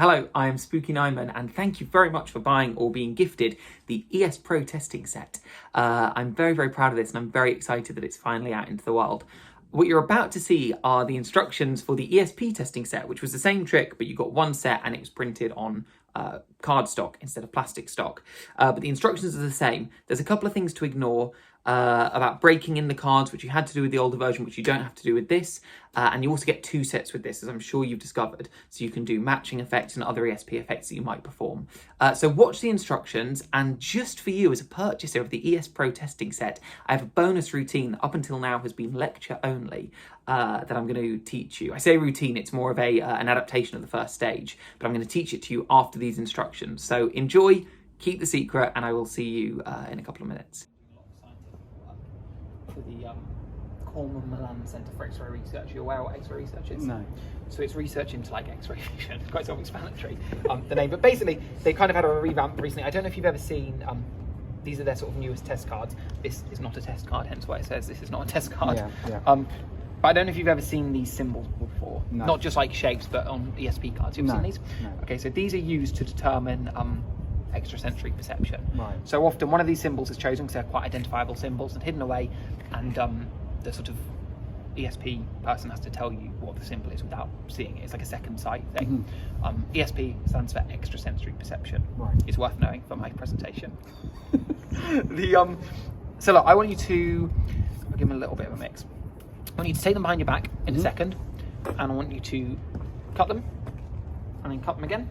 Hello, I am Spooky Nyman, and thank you very much for buying or being gifted the ESP Pro testing set. I'm very, very proud of this, and I'm very excited that it's finally out into the wild. What you're about to see are the instructions for the ESP testing set, which was the same trick, but you got one set and it was printed on card stock instead of plastic stock. But the instructions are the same. There's a couple of things to ignore about breaking in the cards, which you had to do with the older version, which you don't have to do with this. And you also get two sets with this, as I'm sure you've discovered. So you can do matching effects and other ESP effects that you might perform. So watch the instructions, and just for you as a purchaser of the ESP Pro testing set, I have a bonus routine that up until now has been lecture only that I'm going to teach you. I say routine, it's more of an adaptation of the first stage, but I'm going to teach it to you after these instructions. So enjoy, keep the secret, and I will see you in a couple of minutes. For the Cornwall Milan Centre for X-ray Research. You're aware what X-ray research is? No. So it's research into like X-ray fusion. Quite self-explanatory, the name. But basically, they kind of had a revamp recently. I don't know if you've ever seen. These are their sort of newest test cards. This is not a test card, hence why it says this is not a test card. Yeah. But I don't know if you've ever seen these symbols before. No. Not just like shapes, but on ESP cards. You've seen these? No. Okay, so these are used to determine extrasensory perception. Right. So often one of these symbols is chosen because they're quite identifiable symbols and hidden away, and the sort of ESP person has to tell you what the symbol is without seeing it. It's like a second sight thing. ESP stands for extrasensory perception. Right. It's worth knowing for my presentation. So look, I want you to, I'll give them a little bit of a mix. I want you to take them behind your back in a second, and I want you to cut them, and then cut them again,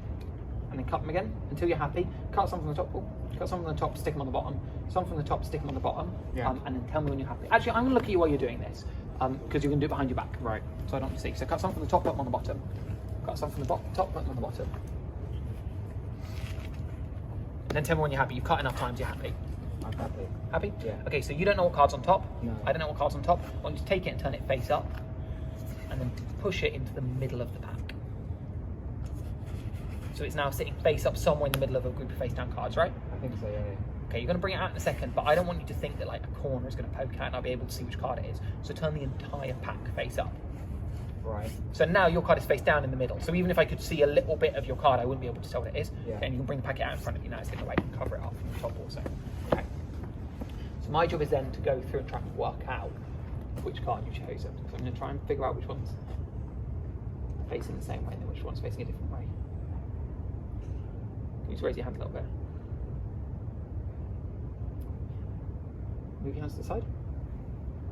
and then cut them again until you're happy. Cut some from the top, cut some from the top, stick them on the bottom. Some from the top, stick them on the bottom, and then tell me when you're happy. Actually, I'm going to look at you while you're doing this, because you're going to do it behind your back. Right. So I don't see. So cut some from the top, put them on the bottom. Cut some from the top, put them on the bottom. And then tell me when you're happy. You've cut enough times, you're happy. I'm happy. Happy? Yeah. Okay, so you don't know what card's on top. No. I don't know what card's on top. I want you to take it and turn it face up, and then push it into the middle of the pack. So it's now sitting face up somewhere in the middle of a group of face down cards, right? I think so, yeah. Okay, you're going to bring it out in a second, but I don't want you to think that like a corner is going to poke out and I'll be able to see which card it is. So turn the entire pack face up. Right. So now your card is face down in the middle. So even if I could see a little bit of your card, I wouldn't be able to tell what it is. Yeah. Okay, and you can bring the packet out in front of you now, it's in the way, and cover it up from the top also. Okay. So my job is then to go through and try and work out which card you chose. So I'm going to try and figure out which one's facing the same way and then which one's facing a different way. Can you just raise your hand a little bit? Move your hands to the side.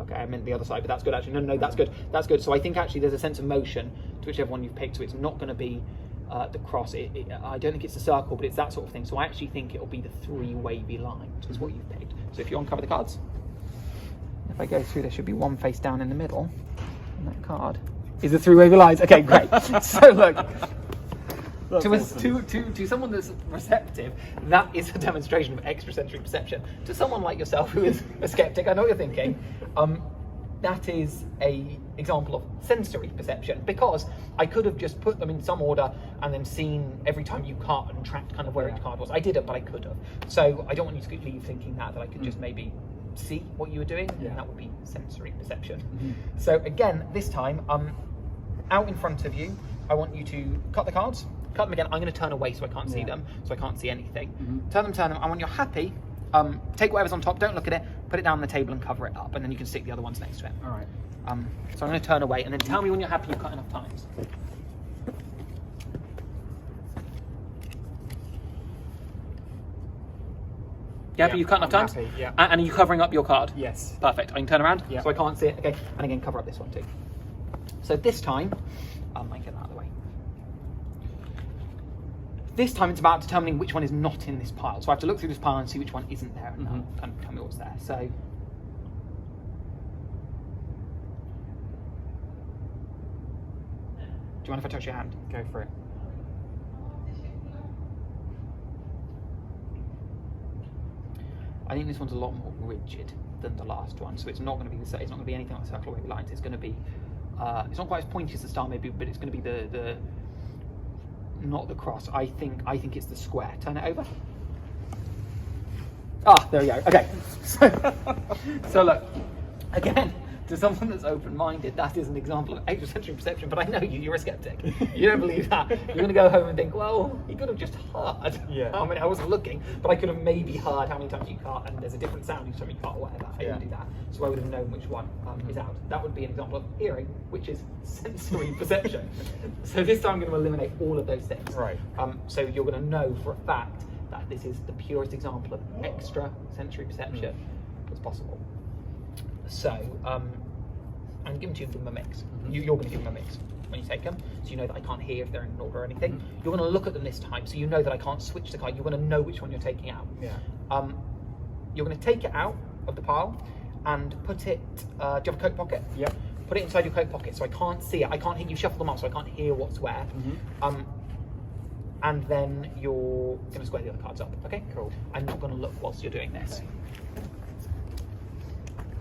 Okay, I meant the other side, but that's good actually. No, that's good. That's good. So I think actually there's a sense of motion to whichever one you've picked. So it's not going to be the cross. I don't think it's the circle, but it's that sort of thing. So I actually think it'll be the three wavy lines is what you've picked. So if you uncover the cards, if I go through, there should be one face down in the middle, and that card is the three wavy lines. Okay, great. So look. To someone that's receptive, that is a demonstration of extrasensory perception. To someone like yourself who is a skeptic, I know what you're thinking, that is a example of sensory perception, because I could have just put them in some order and then seen every time you cut and tracked kind of where each card was. I didn't, but I could have. So I don't want you to leave thinking that I could just maybe see what you were doing, and that would be sensory perception. So again, this time, out in front of you, I want you to cut the cards. Cut them again. I'm going to turn away so I can't see them, so I can't see anything. Turn them. And when you're happy, take whatever's on top, don't look at it, put it down on the table and cover it up, and then you can stick the other ones next to it. All right. So I'm going to turn away, and then tell me when you're happy you've cut enough times. You happy you've cut enough times? Happy, yeah. And are you covering up your card? Yes. Perfect. I can turn around, yeah. So I can't see it. Okay. And again, cover up this one too. So this time, I can get that out of the way. This time it's about determining which one is not in this pile. So I have to look through this pile and see which one isn't there, and kind of tell me what's there. So, do you mind if I touch your hand? Go for it. I think this one's a lot more rigid than the last one, so it's not going to be the same. It's not going to be anything like circle wavy lines. It's going to be, it's not quite as pointy as the star maybe, but it's going to be the not the cross. I think it's the square. Turn it over. Ah, there we go. Okay. So look, again, to someone that's open-minded, that is an example of extrasensory perception, but I know you, you're a skeptic. You don't believe that. You're going to go home and think, well, he could have just heard. Yeah. I mean, I wasn't looking, but I could have maybe heard how many times you cut, and there's a different sound each time you cut or whatever. I didn't do that. So I would have known which one is out. That would be an example of hearing, which is sensory perception. So this time I'm going to eliminate all of those things. Right. So you're going to know for a fact that this is the purest example of extra sensory perception that's possible. So I'm going to give them a mix. You're going to give them a mix when you take them, so you know that I can't hear if they're in an order or anything. You're going to look at them this time, so you know that I can't switch the card. You're going to know which one you're taking out. Yeah. You're going to take it out of the pile and put it. Do you have a coat pocket? Yep. Put it inside your coat pocket, so I can't see it. I can't hear you shuffle them up, so I can't hear what's where. And then you're going to square the other cards up. Okay. Cool. I'm not going to look whilst you're doing this.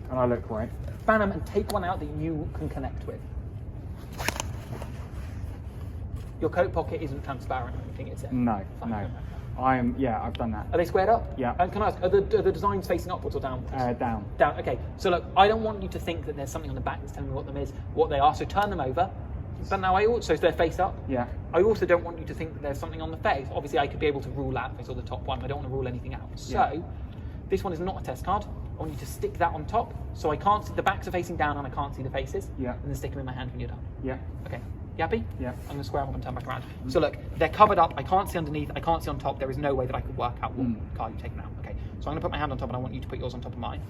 And I look right. Ban them and take one out that you can connect with. Your coat pocket isn't transparent or anything, is it? No, Fine. no. I've done that. Are they squared up? Yeah. And can I ask, are the designs facing upwards or downwards? Down. Down, okay. So look, I don't want you to think that there's something on the back that's telling me what they are, so turn them over. But now so they're face up. Yeah. I also don't want you to think that there's something on the face. Obviously I could be able to rule out if I saw the top one, but I don't want to rule anything out. So, this one is not a test card. I want you to stick that on top, so I can't see, the backs are facing down and I can't see the faces. Yeah. And then stick them in my hand when you're done. Yeah. Okay. You happy? Yeah. I'm going to square them up and turn back around. So look, they're covered up. I can't see underneath. I can't see on top. There is no way that I could work out what card you've taken out. Okay. So I'm going to put my hand on top and I want you to put yours on top of mine.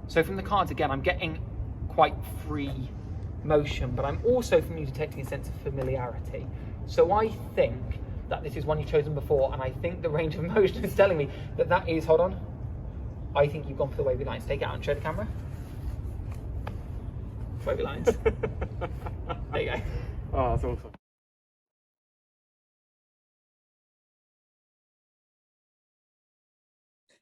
So from the cards, again, I'm getting quite free motion, but I'm also from you detecting a sense of familiarity. So I think that this is one you've chosen before, and I think the range of motion is telling me that that is, hold on, I think you've gone for the wavy lines. Take it out and show the camera. Wavy lines. There you go. Oh, that's awesome.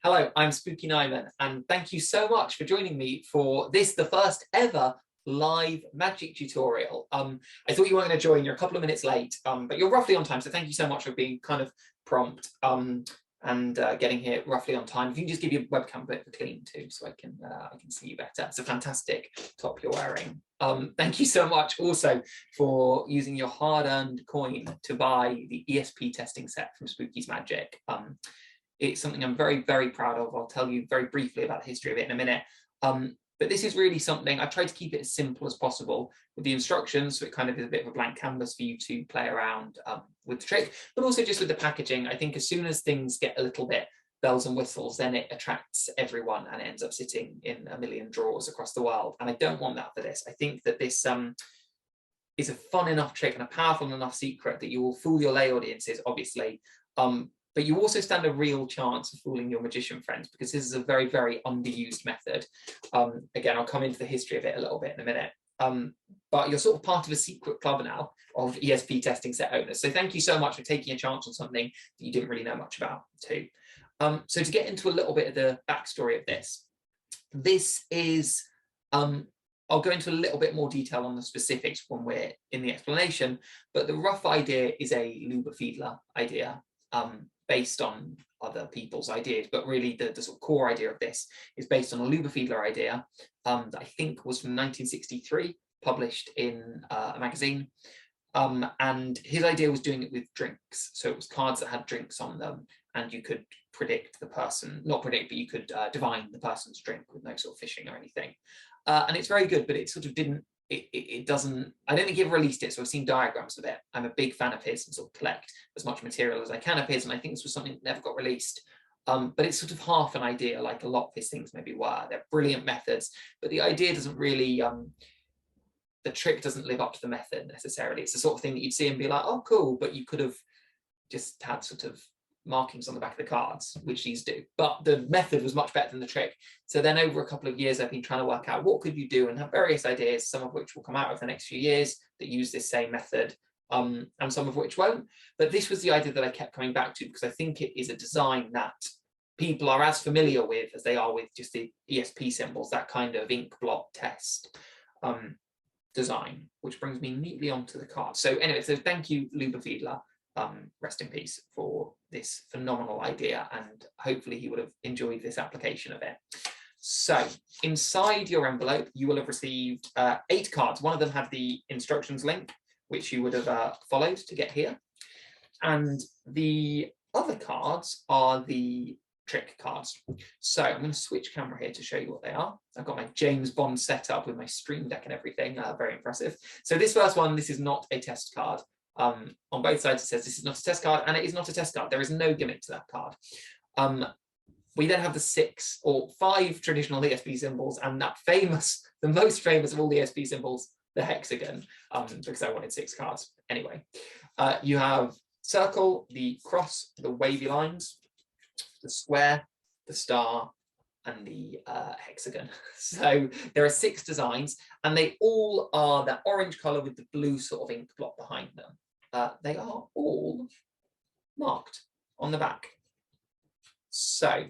Hello, I'm Spooky Nyman, and thank you so much for joining me for this, the first ever live magic tutorial. I thought you weren't going to join, you're a couple of minutes late, but you're roughly on time, so thank you so much for being kind of prompt and getting here roughly on time. If you can just give your webcam a bit of a clean too, so I can see you better. It's a fantastic top you're wearing. Thank you so much also for using your hard-earned coin to buy the ESP testing set from Spooky's Magic. It's something I'm very, very proud of. I'll tell you very briefly about the history of it in a minute. But this is really something, I tried to keep it as simple as possible with the instructions, so it kind of is a bit of a blank canvas for you to play around with the trick, but also just with the packaging. I think as soon as things get a little bit bells and whistles, then it attracts everyone and it ends up sitting in a million drawers across the world. And I don't want that for this. I think that this is a fun enough trick and a powerful enough secret that you will fool your lay audiences, obviously. But you also stand a real chance of fooling your magician friends, because this is a very, very underused method. Again, I'll come into the history of it a little bit in a minute. But you're sort of part of a secret club now of ESP testing set owners. So thank you so much for taking a chance on something that you didn't really know much about too. So to get into a little bit of the backstory of this is, I'll go into a little bit more detail on the specifics when we're in the explanation, but the rough idea is a Luber-Fiedler idea. Based on other people's ideas, but really the sort of core idea of this is based on a Luber-Fiedler idea that I think was from 1963, published in a magazine. And his idea was doing it with drinks. So it was cards that had drinks on them, and you could predict the person, not predict, but you could divine the person's drink with no sort of fishing or anything. And it's very good, but it sort of didn't, it doesn't, I don't think he ever released it, so I've seen diagrams of it. I'm a big fan of his and sort of collect as much material as I can of his, and I think this was something that never got released. But it's sort of half an idea, like a lot of his things maybe were. They're brilliant methods, but the idea doesn't really, the trick doesn't live up to the method necessarily. It's the sort of thing that you'd see and be like, oh, cool, but you could have just had sort of markings on the back of the cards, which these do, but the method was much better than the trick. So then over a couple of years I've been trying to work out what could you do, and have various ideas, some of which will come out over the next few years that use this same method, and some of which won't. But this was the idea that I kept coming back to, because I think it is a design that people are as familiar with as they are with just the ESP symbols, that kind of ink blot test design, which brings me neatly onto the card. So anyway, so thank you, Luber-Fiedler. rest in peace, for this phenomenal idea, and hopefully he would have enjoyed this application of it. So inside your envelope, you will have received 8 cards. One of them had the instructions link, which you would have followed to get here. And the other cards are the trick cards. So I'm going to switch camera here to show you what they are. I've got my James Bond set up with my stream deck and everything. Very impressive. So this first one, this is not a test card. On both sides it says this is not a test card, and it is not a test card. There is no gimmick to that card. We then have the 6 or 5 traditional ESP symbols, and that famous, the most famous of all the ESP symbols, the hexagon, because I wanted 6 cards. Anyway, you have circle, the cross, the wavy lines, the square, the star, and the hexagon. So there are 6 designs, and they all are that orange color with the blue sort of ink blot behind them. They are all marked on the back. So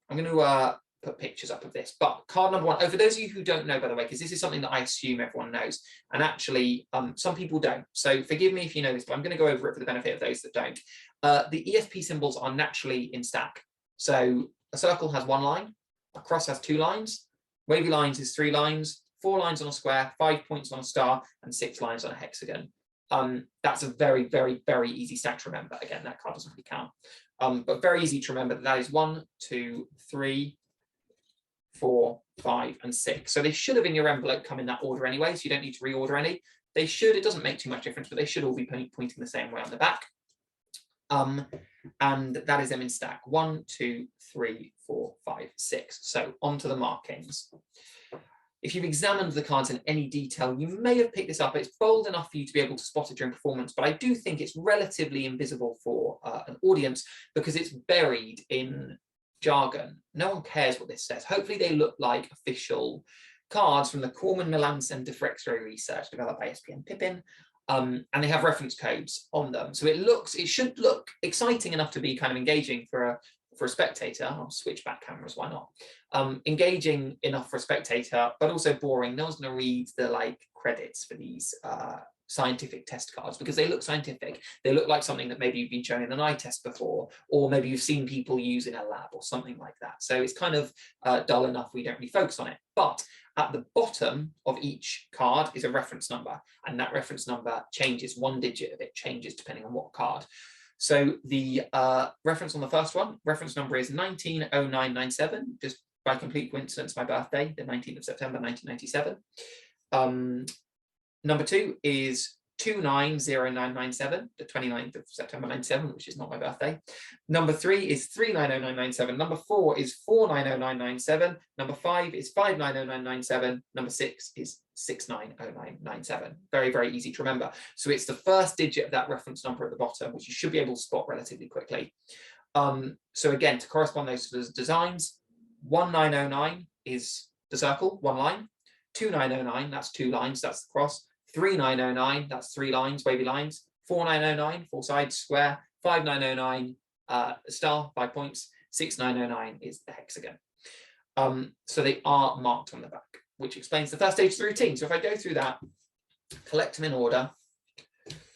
I'm going to put pictures up of this, but card number 1, for those of you who don't know, by the way, because this is something that I assume everyone knows, and actually some people don't, so forgive me if you know this, but I'm going to go over it for the benefit of those that don't. The ESP symbols are naturally in stack. So a circle has 1 line, a cross has 2 lines, wavy lines is 3 lines, 4 lines on a square, 5 points on a star, and 6 lines on a hexagon. That's a very, very, very easy stack to remember. Again, that card doesn't really count. But very easy to remember that is 1, 2, 3, 4, 5, and 6. So they should have in your envelope come in that order anyway, so you don't need to reorder any. They should, it doesn't make too much difference, but they should all be pointing the same way on the back. And that is them in stack 1, 2, 3, 4, 5, 6. So onto the markings. If you've examined the cards in any detail, you may have picked this up. It's bold enough for you to be able to spot it during performance, but I do think it's relatively invisible for an audience because it's buried in jargon. No one cares what this says. Hopefully they look like official cards from the Corman Milan Center for X-ray Research, developed by ESP and Pippin, and they have reference codes on them. So it should look exciting enough to be kind of engaging for a spectator. I'll switch back cameras, why not? Engaging enough for a spectator, but also boring. No one's going to read the credits for these scientific test cards because they look scientific. They look like something that maybe you've been shown in an eye test before, or maybe you've seen people use in a lab or something like that. So it's kind of dull enough we don't really focus on it. But at the bottom of each card is a reference number, and that reference number changes. 1 digit of it changes depending on what card. So the reference on the first one, reference number is 190997, just by complete coincidence, my birthday, the 19th of September, 1997. Number 2 is 290997, the 29th of September 97, which is not my birthday. Number 3 is 390997. Number 4 is 490997. Number 5 is 590997. Number 6 is 690997. Very, very easy to remember. So it's the first digit of that reference number at the bottom, which you should be able to spot relatively quickly. So again, to correspond those to the designs, 1909 is the circle, 1 line. 2909, that's 2 lines, that's the cross. 3909, that's 3 lines, wavy lines. 4909, 4 sides, square. 5909, star, 5 points. 6909 is the hexagon. So they are marked on the back, which explains the first stage of the routine. So if I go through that, collect them in order.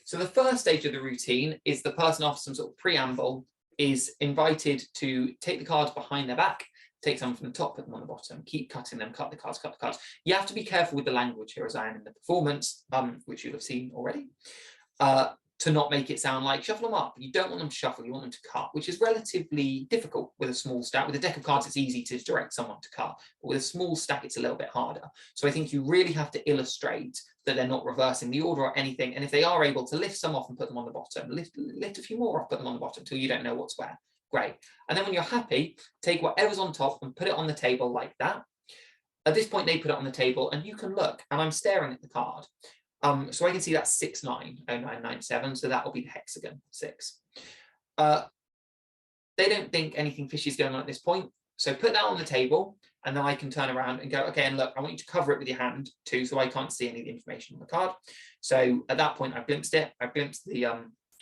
So the first stage of the routine is the person, after some sort of preamble, is invited to take the cards behind their back, take some from the top, put them on the bottom, keep cutting them, cut the cards, cut the cards. You have to be careful with the language here, as I am in the performance, which you'll have seen already, to not make it sound like shuffle them up. You don't want them to shuffle, you want them to cut, which is relatively difficult with a small stack. With a deck of cards, it's easy to direct someone to cut, but with a small stack, it's a little bit harder. So I think you really have to illustrate that they're not reversing the order or anything. And if they are able to lift some off and put them on the bottom, lift a few more off, put them on the bottom until you don't know what's where. Great. And then when you're happy, take whatever's on top and put it on the table like that. At this point, they put it on the table and you can look, and I'm staring at the card. So I can see that's 690997, so that will be the hexagon 6. They don't think anything fishy is going on at this point, so put that on the table, and then I can turn around and go, okay, and look, I want you to cover it with your hand too, so I can't see any of the information on the card. So at that point, I've glimpsed it. I've glimpsed the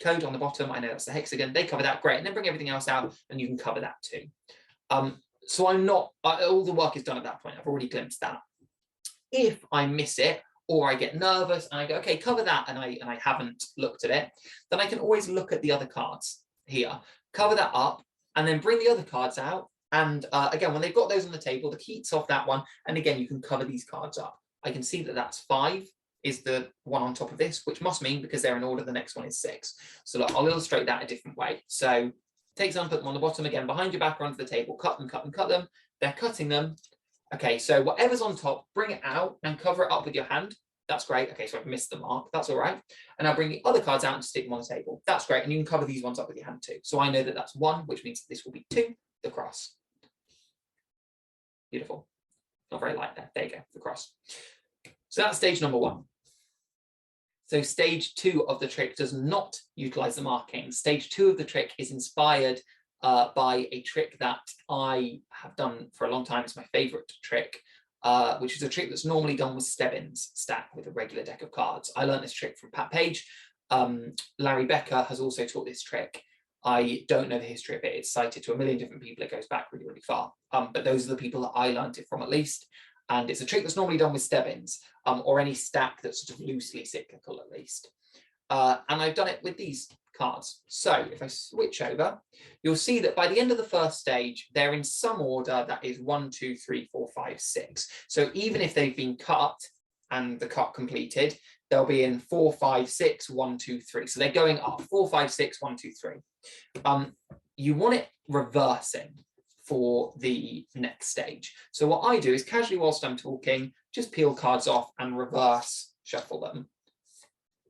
code on the bottom. I know that's the hexagon. They cover that, great, and then bring everything else out, and you can cover that too. So I'm not, all the work is done at that point. I've already glimpsed that. If I miss it, or I get nervous and I go, okay, cover that, and I haven't looked at it, then I can always look at the other cards here, cover that up, and then bring the other cards out. And again, when they've got those on the table, the heat's off that one, and again, you can cover these cards up. I can see that that's 5 is the one on top of this, which must mean, because they're in order, the next one is 6. So look, I'll illustrate that a different way. So take some, put them on the bottom again, behind your back or onto the table, cut them, cut them, cut them. They're cutting them. Okay, so whatever's on top, bring it out and cover it up with your hand. That's great. Okay, so I've missed the mark. That's all right. And I'll bring the other cards out and stick them on the table. That's great. And you can cover these ones up with your hand too. So I know that that's 1, which means this will be 2, the cross. Beautiful. Not very light there. There you go, the cross. So that's stage number 1. So stage 2 of the trick does not utilize the marking. Stage 2 of the trick is inspired by a trick that I have done for a long time. It's my favorite trick, which is a trick that's normally done with Stebbins stack with a regular deck of cards. I learned this trick from Pat Page. Larry Becker has also taught this trick. I don't know the history of it. It's cited to a million different people. It goes back really, really far. But those are the people that I learned it from, at least. And it's a trick that's normally done with Stebbins, or any stack that's sort of loosely cyclical, at least. And I've done it with these cards. So if I switch over, you'll see that by the end of the first stage, they're in some order that is 1, 2, 3, 4, 5, 6. So even if they've been cut and the cut completed, they'll be in 4, 5, 6, 1, 2, 3. So they're going up 4, 5, 6, 1, 2, 3. You want it reversing for the next stage. So what I do is casually, whilst I'm talking, just peel cards off and reverse shuffle them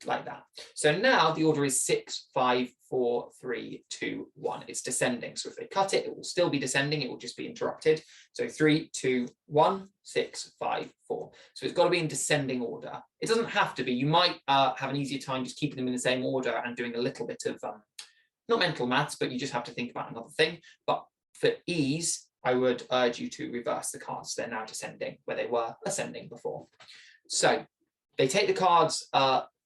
like that. So now the order is 6, 5, 4, 3, 2, 1. It's descending. So if they cut it, it will still be descending. It will just be interrupted. So 3, 2, 1, 6, 5, 4. So it's got to be in descending order. It doesn't have to be. You might have an easier time just keeping them in the same order and doing a little bit of, not mental maths, but you just have to think about another thing. But for ease, I would urge you to reverse the cards. They're now descending where they were ascending before. So they take the cards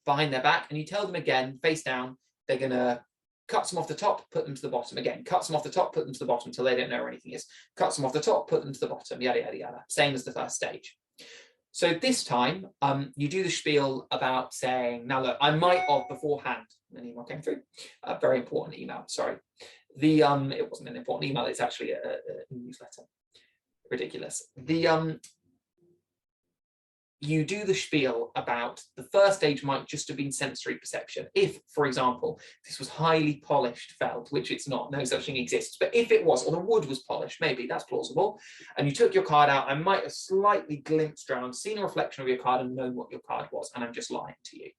behind their back, and you tell them again, face down, they're going to cut some off the top, put them to the bottom. Again, cut some off the top, put them to the bottom until they don't know where anything is. Cut some off the top, put them to the bottom, yada, yada, yada. Same as the first stage. So this time, you do the spiel about saying, now look, I might have beforehand, an email came through, a very important email, sorry. It wasn't an important email, it's actually a newsletter. Ridiculous. You do the spiel about the first stage might just have been sensory perception. If, for example, this was highly polished felt, which it's not, no such thing exists, but if it was, or the wood was polished, maybe that's plausible, and you took your card out, I might have slightly glimpsed around, seen a reflection of your card and known what your card was, and I'm just lying to you.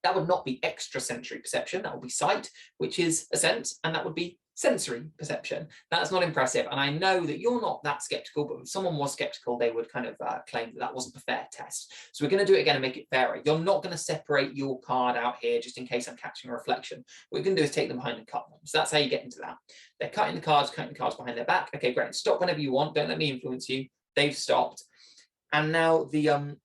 That would not be extrasensory perception, that would be sight, which is a sense, and that would be sensory perception. That's not impressive, and I know that you're not that skeptical, but if someone was skeptical, they would kind of claim that that wasn't a fair test. So we're going to do it again and make it fairer. You're not going to separate your card out here just in case I'm catching a reflection. What you're going to do is take them behind and cut them. So that's how you get into that. They're cutting the cards behind their back. Okay, great. Stop whenever you want. Don't let me influence you. They've stopped. And now the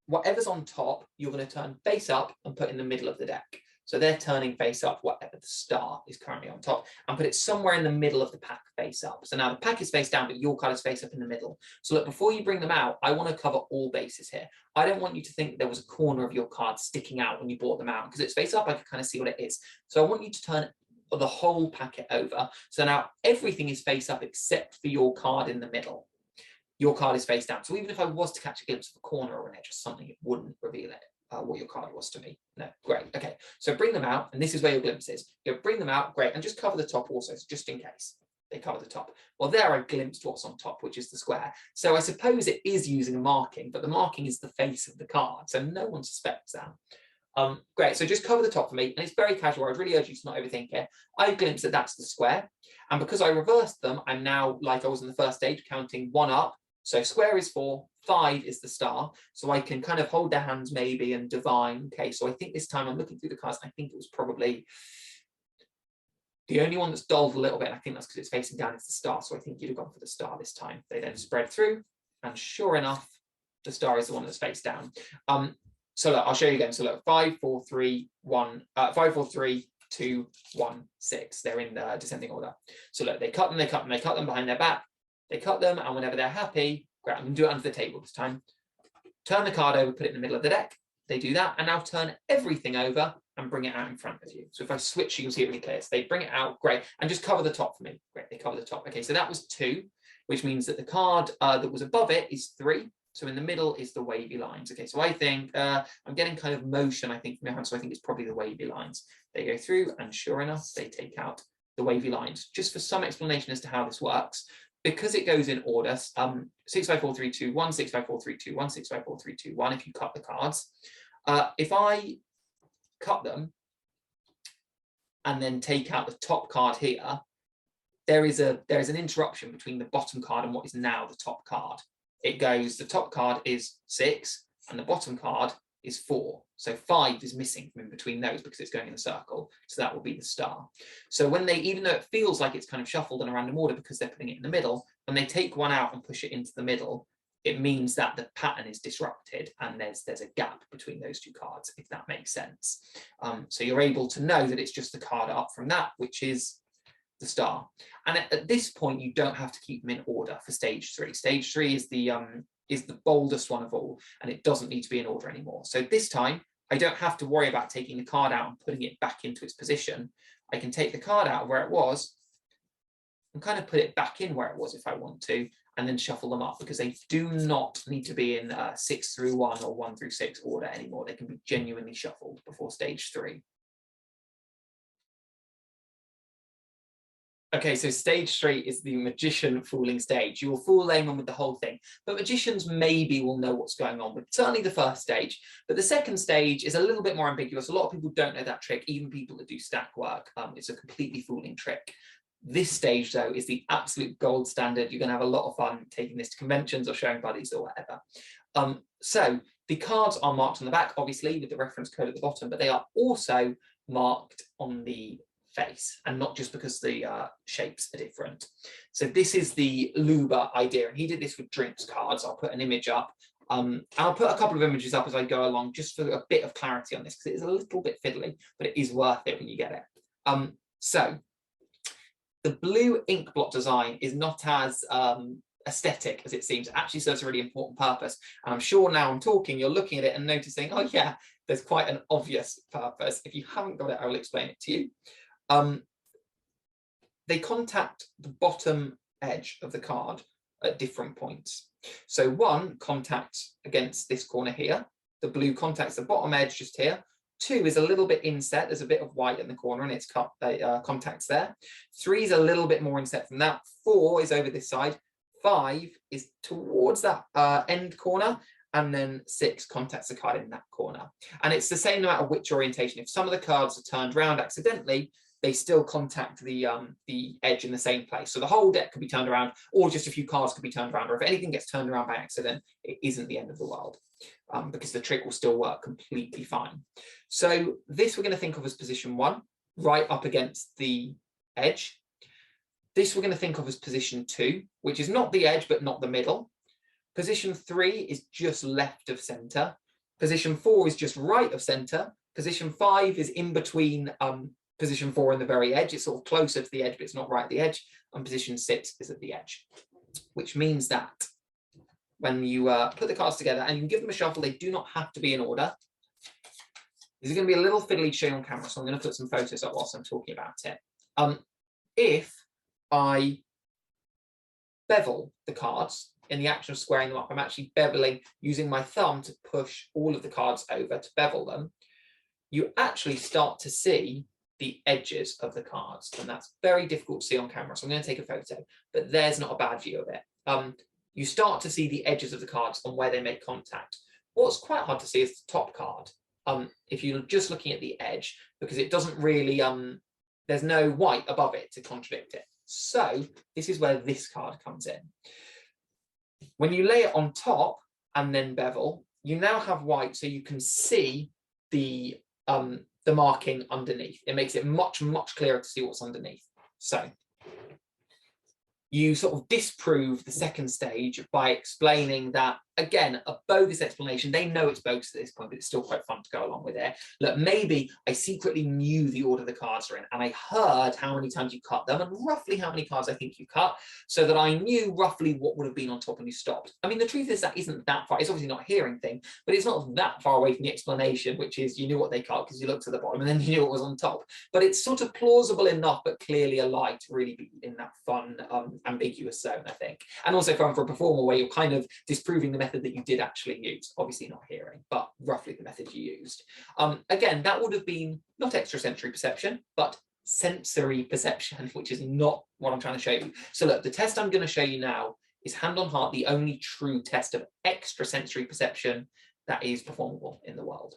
whatever's on top, you're going to turn face up and put in the middle of the deck. So they're turning face up, whatever the star is currently on top, and put it somewhere in the middle of the pack face up. So now the pack is face down, but your card is face up in the middle. So look, before you bring them out, I want to cover all bases here. I don't want you to think there was a corner of your card sticking out when you brought them out, because it's face up, I can kind of see what it is. So I want you to turn the whole packet over. So now everything is face up except for your card in the middle. Your card is face down. So even if I was to catch a glimpse of a corner or an edge or something, it wouldn't reveal it. What your card was to me. No, great. Okay, so bring them out, and this is where your glimpse is. You bring them out, great, and just cover the top also, so just in case they cover the top. Well, there I glimpsed what's on top, which is the square. So I suppose it is using a marking, but the marking is the face of the card, so no one suspects that. Great, so just cover the top for me, and it's very casual. I'd really urge you to not overthink it. I glimpsed that that's the square, and because I reversed them, I'm now, like I was in the first stage, counting 1 up. So square is 4, 5 is the star. So I can kind of hold their hands maybe and divine. Okay, so I think this time I'm looking through the cards, I think it was probably the only one that's dulled a little bit. And I think that's because it's facing down, it's the star. So I think you'd have gone for the star this time. They then spread through, and sure enough, the star is the one that's face down. So look, I'll show you again. So look, 5, 4, 3, 1, 5, 4, 3, 2, 1, 6. They're in the descending order. So look, they cut them, they cut them, they cut them behind their back. They cut them, and whenever they're happy, great, I'm going to do it under the table this time. turn the card over, put it in the middle of the deck. They do that, and now turn everything over and bring it out in front of you. So if I switch, you can see it really clear. So they bring it out, great, and just cover the top for me. Great, they cover the top. Okay, so that was 2, which means that the card that was above it is 3. So in the middle is the wavy lines. Okay, so I think I'm getting kind of motion, I think, from your hand, so I think it's probably the wavy lines. They go through, and sure enough, they take out the wavy lines. Just for some explanation as to how this works, because it goes in order, 6, 5, 4, 3, 2, 1, 6, 5, 4, 3, 2, 1, 6, 5, 4, 3, 2, 1, if you cut the cards. If I cut them and then take out the top card here, there is an interruption between the bottom card and what is now the top card. It goes, the top card is 6 and the bottom card is 4. So 5 is missing from in between those because it's going in a circle. So that will be the star. So when they, even though it feels like it's kind of shuffled in a random order because they're putting it in the middle, when they take one out and push it into the middle, it means that the pattern is disrupted and there's a gap between those 2 cards, if that makes sense. So you're able to know that it's just the card up from that, which is the star. And at this point, you don't have to keep them in order for stage 3. Stage 3 is the boldest one of all, and it doesn't need to be in order anymore. So this time, I don't have to worry about taking the card out and putting it back into its position. I can take the card out of where it was and kind of put it back in where it was if I want to, and then shuffle them up, because they do not need to be in 6 through 1 or 1 through 6 order anymore. They can be genuinely shuffled before stage 3. Okay, so stage 3 is the magician fooling stage. You will fool anyone with the whole thing, but magicians maybe will know what's going on with certainly the first stage. But the second stage is a little bit more ambiguous. A lot of people don't know that trick, even people that do stack work. It's a completely fooling trick. This stage, though, is the absolute gold standard. You're going to have a lot of fun taking this to conventions or showing buddies or whatever. So the cards are marked on the back, obviously, with the reference code at the bottom, but they are also marked on the face, and not just because the shapes are different. So this is the Luba idea, and he did this with drinks cards. I'll put an image up. I'll put a couple of images up as I go along, just for a bit of clarity on this, because it is a little bit fiddly, but it is worth it when you get it. So the blue ink blot design is not as aesthetic as it seems. It actually serves a really important purpose. And I'm sure now I'm talking, you're looking at it and noticing, oh yeah, there's quite an obvious purpose. If you haven't got it, I will explain it to you. They contact the bottom edge of the card at different points. So 1 contacts against this corner here. The blue contacts the bottom edge just here. 2 is a little bit inset. There's a bit of white in the corner and it's contacts there. 3 is a little bit more inset from that. 4 is over this side. 5 is towards that end corner. And then 6 contacts the card in that corner. And it's the same no matter which orientation. If some of the cards are turned around accidentally, they still contact the edge in the same place. So the whole deck could be turned around, or just a few cards could be turned around, or if anything gets turned around by accident, it isn't the end of the world, because the trick will still work completely fine. So this we're going to think of as position 1, right up against the edge. This we're going to think of as position 2, which is not the edge, but not the middle. Position 3 is just left of center. Position 4 is just right of center. Position 5 is in between position 4 and the very edge. It's sort of closer to the edge, but it's not right at the edge. And position 6 is at the edge, which means that when you put the cards together and you can give them a shuffle, they do not have to be in order. This is going to be a little fiddly to show you on camera, so I'm going to put some photos up whilst I'm talking about it. If I bevel the cards in the action of squaring them up, I'm actually beveling using my thumb to push all of the cards over to bevel them. You actually start to see the edges of the cards, and that's very difficult to see on camera, so I'm going to take a photo, but there's not a bad view of it. You start to see the edges of the cards and where they make contact. What's quite hard to see is the top card, if you're just looking at the edge, because it doesn't really, there's no white above it to contradict it. So this is where this card comes in. When you lay it on top and then bevel, you now have white, so you can see the marking underneath. It makes it much, much clearer to see what's underneath. So you sort of disprove the second stage by explaining that again, a bogus explanation. They know it's bogus at this point, but it's still quite fun to go along with it. Look, maybe I secretly knew the order the cards are in, and I heard how many times you cut them and roughly how many cards I think you cut, so that I knew roughly what would have been on top when you stopped. I mean, the truth is that isn't that far. It's obviously not a hearing thing, but it's not that far away from the explanation, which is you knew what they cut because you looked at the bottom and then you knew what was on top. But it's sort of plausible enough, but clearly a lie to really be in that fun, ambiguous zone, I think. And also fun for a performer where you're kind of disproving the method that you did actually use. Obviously not hearing, but roughly the method you used. Again, that would have been not extrasensory perception, but sensory perception, which is not what I'm trying to show you. So look, the test I'm going to show you now is hand on heart, the only true test of extrasensory perception that is performable in the world.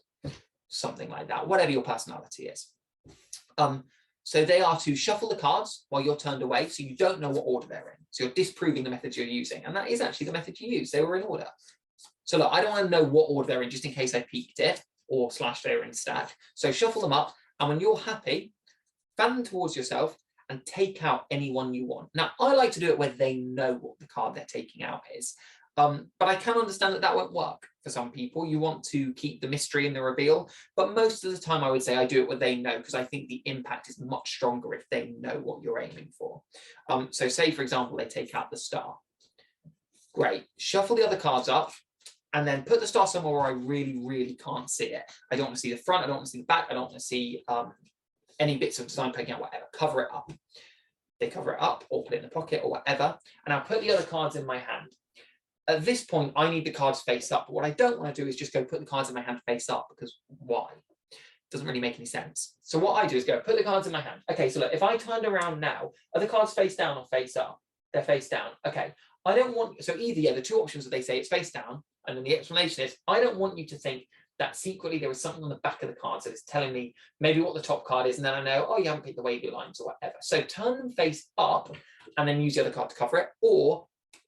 Something like that, whatever your personality is. So they are to shuffle the cards while you're turned away, so you don't know what order they're in. So you're disproving the methods you're using, and that is actually the method you use. They were in order. So look, I don't want to know what order they're in, just in case I peeked it, or / they were in stack. So shuffle them up, and when you're happy, fan them towards yourself and take out any one you want. Now, I like to do it where they know what the card they're taking out is. But I can understand that that won't work for some people. You want to keep the mystery and the reveal, but most of the time I would say I do it where they know, because I think the impact is much stronger if they know what you're aiming for. So say, for example, they take out the star. Great, shuffle the other cards up and then put the star somewhere where I really, really can't see it. I don't want to see the front, I don't want to see the back, I don't want to see any bits of design poking out, whatever. Cover it up. They cover it up or put it in the pocket or whatever, and I'll put the other cards in my hand. At this point, I need the cards face up. But what I don't want to do is just go put the cards in my hand face up, because why? It doesn't really make any sense. So what I do is go put the cards in my hand. Okay, so look, if I turned around now, are the cards face down or face up? They're face down. Okay, I don't want, so either, yeah, the two options that they say it's face down, and then the explanation is, I don't want you to think that secretly there is something on the back of the cards that is telling me maybe what the top card is, and then I know, oh, you haven't picked the wavy lines or whatever. So turn them face up and then use the other card to cover it, or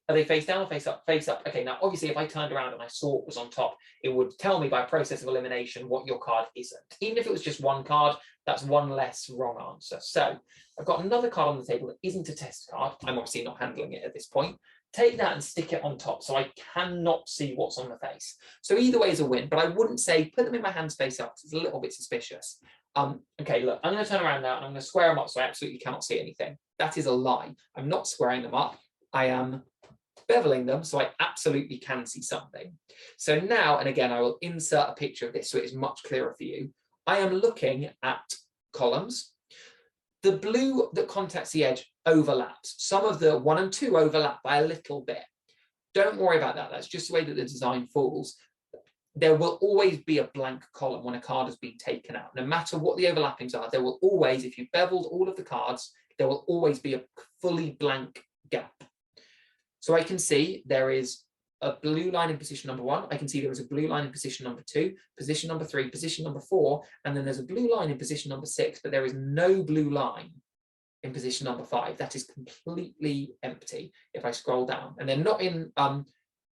are they face down or face up? Face up. Okay, now obviously if I turned around and I saw what was on top, it would tell me by process of elimination what your card isn't. Even if it was just one card, that's one less wrong answer. So I've got another card on the table that isn't a test card. I'm obviously not handling it at this point. Take that and stick it on top so I cannot see what's on the face. So either way is a win, but I wouldn't say put them in my hands face up, because it's a little bit suspicious. Okay, look, I'm going to turn around now and I'm going to square them up so I absolutely cannot see anything. That is a lie. I'm not squaring them up. I am beveling them so I absolutely can see something. So now, and again, I will insert a picture of this so it is much clearer for you. I am looking at columns. The blue that contacts the edge overlaps. Some of the 1 and 2 overlap by a little bit. Don't worry about that. That's just the way that the design falls. There will always be a blank column when a card has been taken out. No matter what the overlappings are, there will always, if you've beveled all of the cards, there will always be a fully blank gap. So I can see there is a blue line in position number 1. I can see there is a blue line in position number 2, position number 3, position number 4, and then there's a blue line in position number 6, but there is no blue line in position number 5. That is completely empty if I scroll down. And they're not in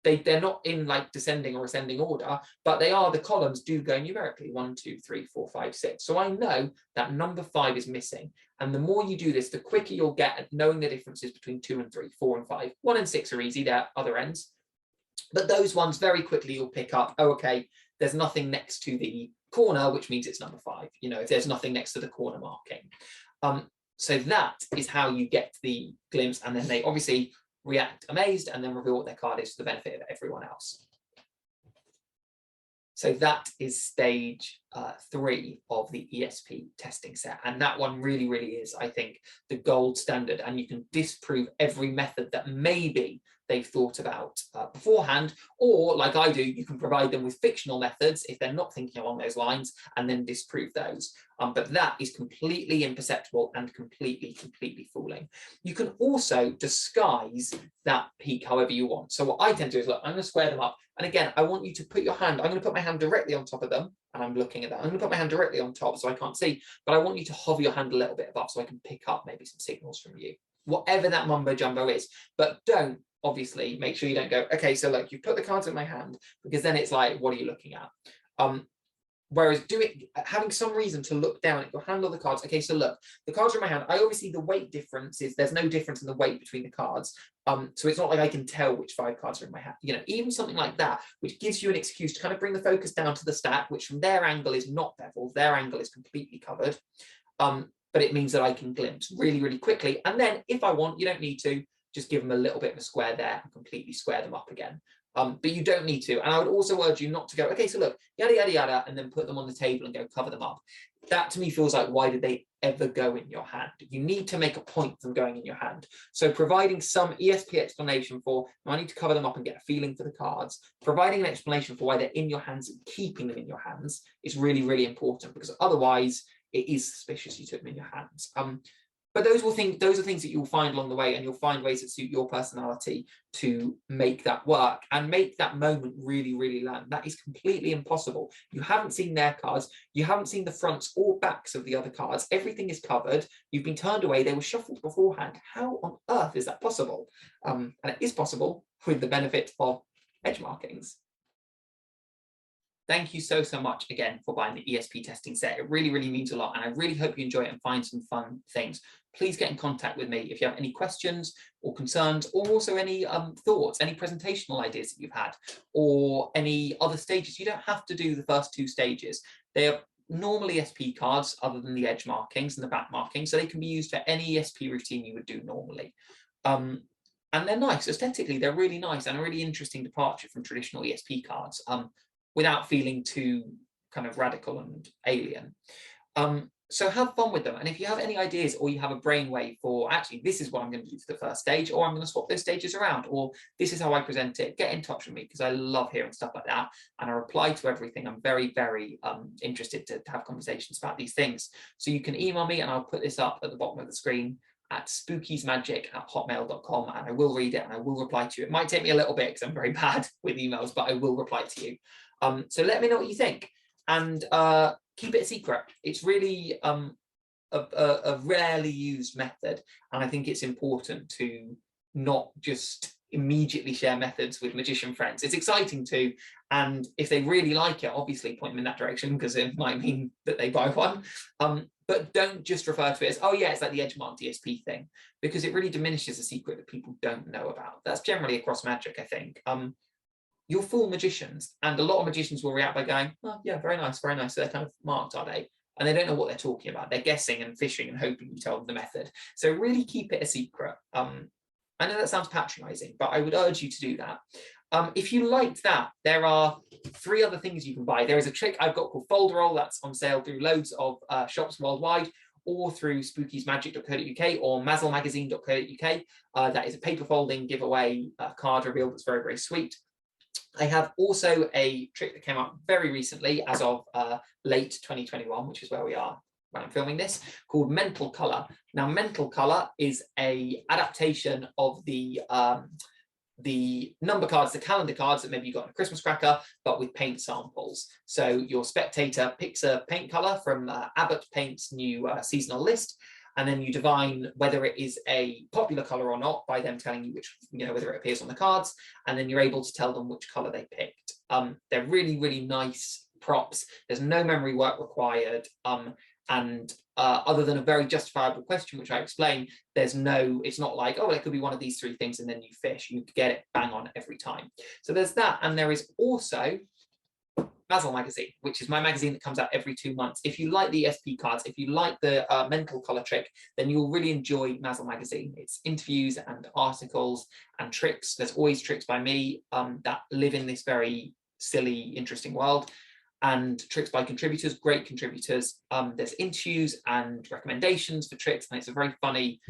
they're not in like descending or ascending order, but they are, the columns do go numerically 1, 2, 3, 4, 5, 6. So I know that number 5 is missing. And the more you do this, the quicker you'll get at knowing the differences between 2 and 3, 4 and 5. 1 and 6 are easy, they're other ends. But those ones very quickly you'll pick up, oh, okay, there's nothing next to the corner, which means it's number 5, you know, if there's nothing next to the corner marking. So that is how you get the glimpse, and then they obviously react amazed and then reveal what their card is for the benefit of everyone else. So that is stage 3 of the ESP testing set. And that one really, really is, I think, the gold standard. And you can disprove every method that maybe they've thought about beforehand, or like I do, you can provide them with fictional methods if they're not thinking along those lines, and then disprove those. But that is completely imperceptible and completely fooling. You can also disguise that peak however you want. So what I tend to do is, look, I'm going to square them up. And again, I want you to put your hand, I'm going to put my hand directly on top of them, and I'm looking at that. I'm going to put my hand directly on top so I can't see, but I want you to hover your hand a little bit above so I can pick up maybe some signals from you, whatever that mumbo jumbo is. But don't, obviously, make sure you don't go, okay, so look, you put the cards in my hand, because then it's like, what are you looking at? Whereas having some reason to look down at your hand or the cards. Okay, so look, the cards are in my hand. I obviously, the weight difference is, there's no difference in the weight between the cards. So it's not like I can tell which 5 cards are in my hand. You know, even something like that, which gives you an excuse to kind of bring the focus down to the stack, which from their angle is not beveled, their angle is completely covered. But it means that I can glimpse really, really quickly. And then if I want, you don't need to, just give them a little bit of a square there and completely square them up again. But you don't need to. And I would also urge you not to go, okay, so look, yada, yada, yada, and then put them on the table and go cover them up. That to me feels like, why did they ever go in your hand? You need to make a point of them going in your hand. So providing some ESP explanation for, I need to cover them up and get a feeling for the cards, providing an explanation for why they're in your hands and keeping them in your hands is really, really important, because otherwise it is suspicious you took them in your hands. But those are things that you'll find along the way, and you'll find ways that suit your personality to make that work and make that moment really, really land. That is completely impossible. You haven't seen their cards. You haven't seen the fronts or backs of the other cards. Everything is covered. You've been turned away. They were shuffled beforehand. How on earth is that possible? And it is possible with the benefit of edge markings. Thank you so much again for buying the ESP testing set. It really, really means a lot, and I really hope you enjoy it and find some fun things. Please get in contact with me if you have any questions or concerns, or also any thoughts, any presentational ideas that you've had, or any other stages. You don't have to do the first 2 stages. They are normal ESP cards other than the edge markings and the back markings, so they can be used for any ESP routine you would do normally. And they're nice. Aesthetically, they're really nice and a really interesting departure from traditional ESP cards. Without feeling too kind of radical and alien. So have fun with them. And if you have any ideas, or you have a brainwave for, actually, this is what I'm going to do for the first stage, or I'm going to swap those stages around, or this is how I present it, get in touch with me, because I love hearing stuff like that. And I reply to everything. I'm very, very interested to have conversations about these things. So you can email me, and I'll put this up at the bottom of the screen at spookiesmagic@hotmail.com, and I will read it and I will reply to you. It might take me a little bit because I'm very bad with emails, but I will reply to you. So let me know what you think, and keep it a secret. It's really a rarely used method, and I think it's important to not just immediately share methods with magician friends. It's exciting too, and if they really like it, obviously point them in that direction, because it might mean that they buy one. But don't just refer to it as, oh yeah, it's like the edge mark DSP thing, because it really diminishes a secret that people don't know about. That's generally across magic, I think. You'll fool magicians, and a lot of magicians will react by going, oh yeah, very nice, very nice. So they're kind of marked, are they? And they don't know what they're talking about. They're guessing and fishing and hoping you tell them the method. So really keep it a secret. I know that sounds patronizing, but I would urge you to do that. If you liked that, there are 3 other things you can buy. There is a trick I've got called Folder Roll, that's on sale through loads of shops worldwide, or through spookiesmagic.co.uk or mazelmagazine.co.uk. That is a paper folding giveaway card reveal that's very, very sweet. I have also a trick that came out very recently, as of late 2021, which is where we are when I'm filming this, called Mental Colour. Now, Mental Colour is a adaptation of the number cards, the calendar cards that maybe you got in a Christmas cracker, but with paint samples. So your spectator picks a paint colour from Abbott Paint's new seasonal list, and then you divine whether it is a popular color or not by them telling you which, whether it appears on the cards, and then you're able to tell them which color they picked. They're really, really nice props. There's no memory work required, and other than a very justifiable question, which I explained, it's not like, oh, well, it could be one of these 3 things, and then you fish. You get it bang on every time. So there's that, and there is also Mazel magazine, which is my magazine that comes out every 2 months. If you like the ESP cards, if you like the mental color trick, then you'll really enjoy Mazel magazine. It's interviews and articles and tricks. There's always tricks by me that live in this very silly, interesting world, and tricks by contributors, great contributors. There's interviews and recommendations for tricks, and it's a very funny,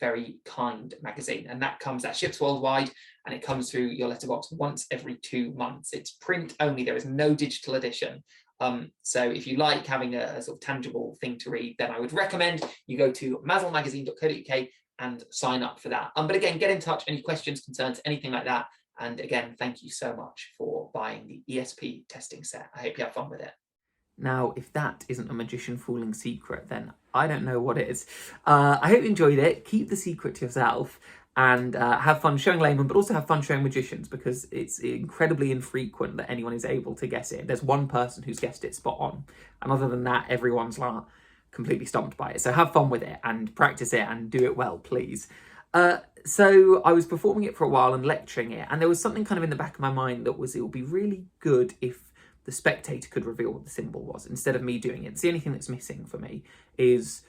very kind magazine, and that ships worldwide, and it comes through your letterbox once every 2 months. It's print only, there is no digital edition. So if you like having a sort of tangible thing to read, then I would recommend you go to mazelmagazine.co.uk and sign up for that. But again, get in touch, any questions, concerns, anything like that. And again, thank you so much for buying the ESP testing set. I hope you have fun with it. Now, if that isn't a magician fooling secret, then I don't know what is. I hope you enjoyed it. Keep the secret to yourself. and have fun showing laymen, but also have fun showing magicians, because it's incredibly infrequent that anyone is able to guess it. There's one person who's guessed it spot on, and other than that, everyone's like completely stumped by it. So have fun with it and practice it and do it well, please. So I was performing it for a while and lecturing it, and there was something kind of in the back of my mind that was, it would be really good if the spectator could reveal what the symbol was instead of me doing it. It's the only thing that's missing for me, is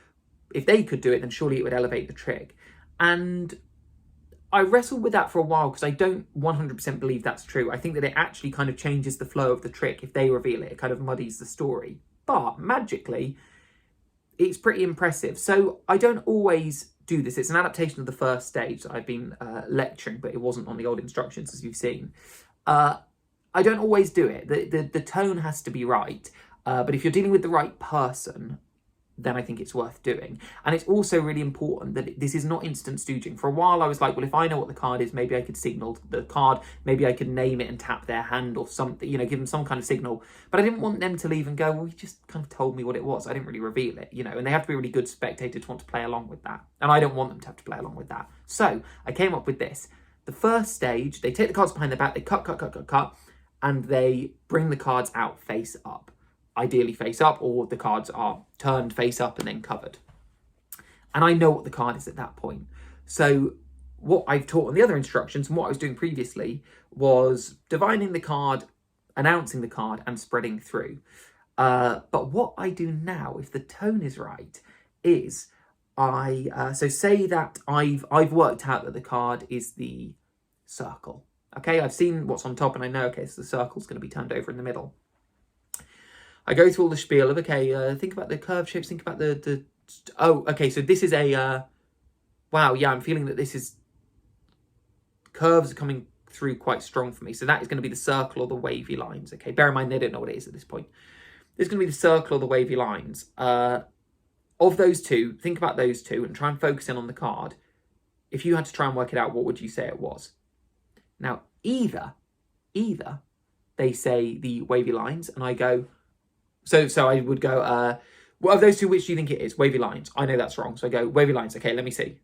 if they could do it, then surely it would elevate the trick. And I wrestled with that for a while, because I don't 100% believe that's true. I think that it actually kind of changes the flow of the trick if they reveal it. It kind of muddies the story. But magically, it's pretty impressive. So I don't always do this. It's an adaptation of the first stage that I've been lecturing, but it wasn't on the old instructions, as you've seen. I don't always do it. The tone has to be right. But if you're dealing with the right person, then I think it's worth doing. And it's also really important that this is not instant stooging. For a while I was like, well, if I know what the card is, maybe I could signal the card, maybe I could name it and tap their hand or something, you know, give them some kind of signal. But I didn't want them to leave and go, well, you just kind of told me what it was. I didn't really reveal it, you know, and they have to be a really good spectator to want to play along with that. And I don't want them to have to play along with that. So I came up with this. The first stage, they take the cards behind their back, they cut, and they bring the cards out face up. Ideally face up, or the cards are turned face up and then covered. And I know what the card is at that point. So what I've taught on the other instructions and what I was doing previously was divining the card, announcing the card, and spreading through. But what I do now, if the tone is right, is so say that I've worked out that the card is the circle. Okay, I've seen what's on top and I know, okay, so the circle's going to be turned over in the middle. I go through all the spiel of, okay, think about the curve shapes, think about oh, okay, so this is a, wow, yeah, I'm feeling that this is, curves are coming through quite strong for me. So that is going to be the circle or the wavy lines, okay? Bear in mind, they don't know what it is at this point. There's going to be the circle or the wavy lines. Of those two, think about those two and try and focus in on the card. If you had to try and work it out, what would you say it was? Now, either they say the wavy lines and I go, so I would go, well, of those two, which do you think it is? Wavy lines. I know that's wrong. So I go, wavy lines. Okay, let me see.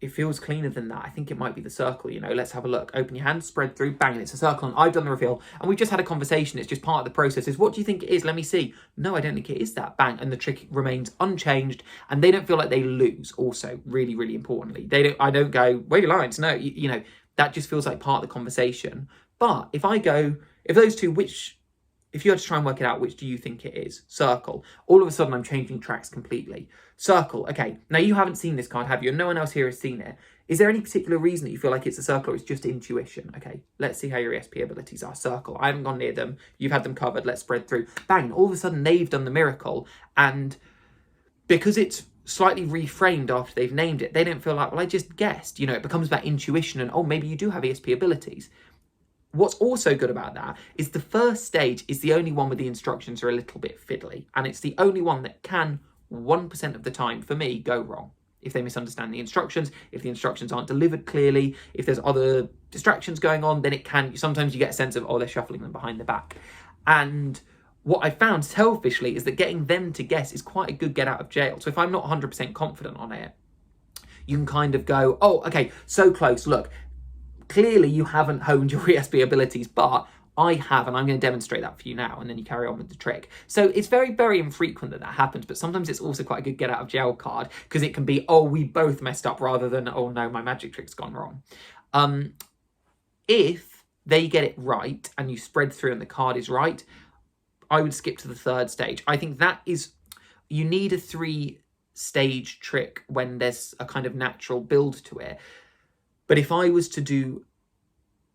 It feels cleaner than that. I think it might be the circle, you know. Let's have a look. Open your hand, spread through, bang, and it's a circle. And I've done the reveal. And we've just had a conversation. It's just part of the process. Is what do you think it is? Let me see. No, I don't think it is that. Bang. And the trick remains unchanged. And they don't feel like they lose also, really, really importantly. I don't go, wavy lines. No, you know. That just feels like part of the conversation. But if I go, if those two, if you had to try and work it out, which do you think it is? Circle. All of a sudden, I'm changing tracks completely. Circle. Okay, now you haven't seen this card, have you? And no one else here has seen it. Is there any particular reason that you feel like it's a circle or it's just intuition? Okay, let's see how your ESP abilities are. Circle. I haven't gone near them. You've had them covered. Let's spread through. Bang. All of a sudden, they've done the miracle. And because it's slightly reframed after they've named it, they don't feel like, well, I just guessed. You know, it becomes about intuition and, oh, maybe you do have ESP abilities. What's also good about that is the first stage is the only one where the instructions are a little bit fiddly, and it's the only one that can 1% of the time, for me, go wrong. If they misunderstand the instructions, if the instructions aren't delivered clearly, if there's other distractions going on, then it can, sometimes you get a sense of, oh, they're shuffling them behind the back. And what I found selfishly is that getting them to guess is quite a good get out of jail. So if I'm not 100% confident on it, you can kind of go, oh, okay, so close. Look, clearly you haven't honed your ESP abilities, but I have, and I'm going to demonstrate that for you now, and then you carry on with the trick. So it's very, very infrequent that that happens, but sometimes it's also quite a good get out of jail card, because it can be, oh, we both messed up, rather than, oh no, my magic trick's gone wrong. If they get it right and you spread through and the card is right, I would skip to the third stage. I think that is, you need a 3-stage trick when there's a kind of natural build to it. But if I was to do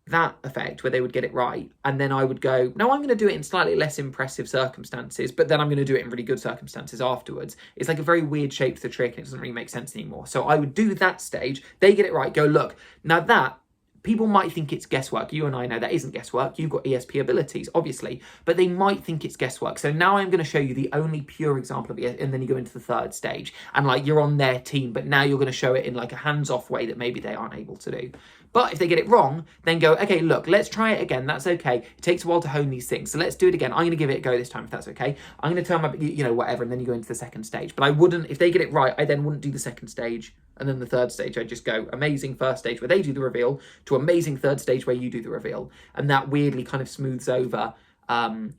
that effect where they would get it right, and then I would go, no, I'm going to do it in slightly less impressive circumstances, but then I'm going to do it in really good circumstances afterwards. It's like a very weird shape to the trick, and it doesn't really make sense anymore. So I would do that stage, they get it right, go, look, now that people might think it's guesswork. You and I know that isn't guesswork. You've got ESP abilities, obviously, but they might think it's guesswork. So now I'm going to show you the only pure example of it, and then you go into the third stage, and like you're on their team, but now you're going to show it in like a hands-off way that maybe they aren't able to do. But if they get it wrong, then go, okay, look, let's try it again. That's okay. It takes a while to hone these things. So let's do it again. I'm going to give it a go this time, if that's okay. I'm going to turn my, whatever, and then you go into the second stage. But I wouldn't, if they get it right, I then wouldn't do the second stage. And then the third stage, I just go amazing first stage where they do the reveal to amazing third stage where you do the reveal. And that weirdly kind of smooths over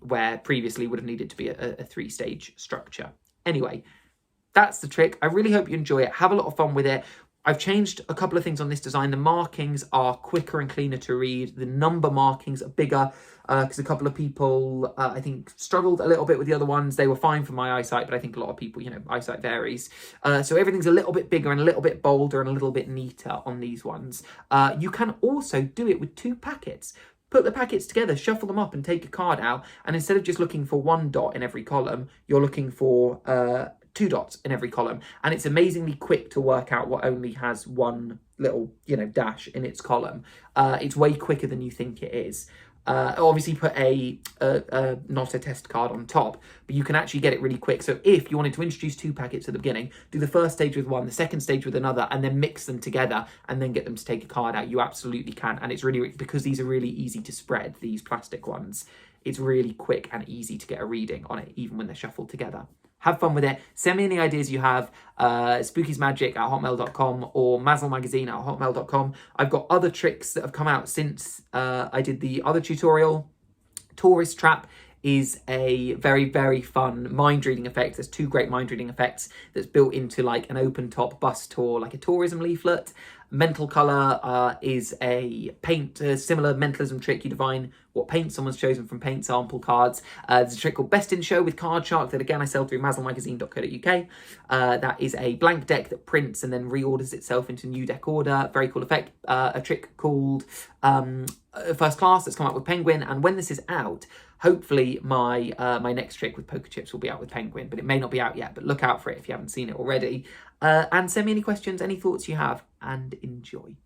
where previously would have needed to be a three-stage structure. Anyway, that's the trick. I really hope you enjoy it. Have a lot of fun with it. I've changed a couple of things on this design. The markings are quicker and cleaner to read. The number markings are bigger because a couple of people, I think, struggled a little bit with the other ones. They were fine for my eyesight, but I think a lot of people, eyesight varies. So everything's a little bit bigger and a little bit bolder and a little bit neater on these ones. You can also do it with 2 packets. Put the packets together, shuffle them up and take a card out. And instead of just looking for 1 dot in every column, you're looking for 2 dots in every column, and it's amazingly quick to work out what only has 1 little, dash in its column. It's way quicker than you think it is. Obviously put a not a test card on top, but you can actually get it really quick. So if you wanted to introduce 2 packets at the beginning, do the first stage with one, the second stage with another, and then mix them together and then get them to take a card out, you absolutely can. And it's really, because these are really easy to spread, these plastic ones, it's really quick and easy to get a reading on it, even when they're shuffled together. Have fun with it. Send me any ideas you have, spookiesmagic@hotmail.com or mazzlemagazine@hotmail.com. I've got other tricks that have come out since I did the other tutorial. Tourist Trap is a very, very fun mind reading effect. There's 2 great mind reading effects that's built into like an open top bus tour, like a tourism leaflet. Mental Colour is a paint, similar mentalism trick. You divine what paint someone's chosen from paint sample cards. There's a trick called Best in Show with Card Shark that again I sell through mazzlemagazine.co.uk. That is a blank deck that prints and then reorders itself into new deck order. Very cool effect. A trick called First Class that's come out with Penguin, and when this is out, hopefully my my next trick with poker chips will be out with Penguin, but it may not be out yet, but look out for it if you haven't seen it already. And send me any questions, any thoughts you have, and enjoy.